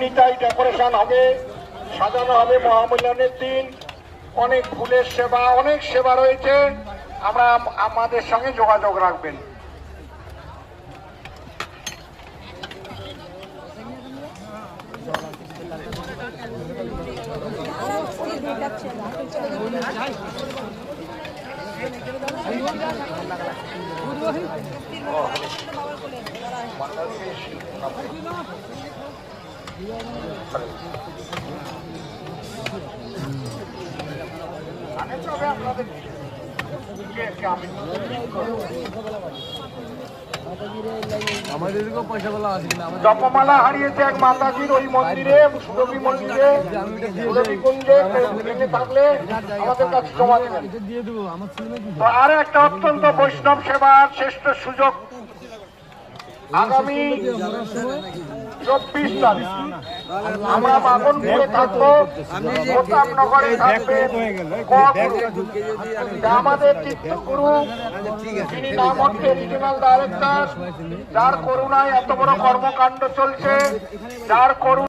Nitai decoration হবে, সাজানো হবে মহামূল্যায়নের দিন। অনেক ফুলের সেবা, অনেক সেবা রয়েছে। আমরা আমাদের সঙ্গে যোগাযোগ রাখবেন। জপমালা হারিয়েছে এক মাতাজির ওই মন্দিরে, সুরভি মন্দিরে, সুরভি কুঞ্জে থাকলে আমাদের কাছে জমা দেবেন। তো আর একটা অত্যন্ত বৈষ্ণব সেবার শ্রেষ্ঠ সুযোগ আগামী 24 তারিখ আমরা মাগনপুরে থাকবো, প্রতাপনগরে থাকবে আমাদের তীর্থগুরু, যিনি নামহট্টে রিজিনাল ডাইরেক্টর, যার করুণায় এত বড় কর্মকাণ্ড চলছে, যার করুণা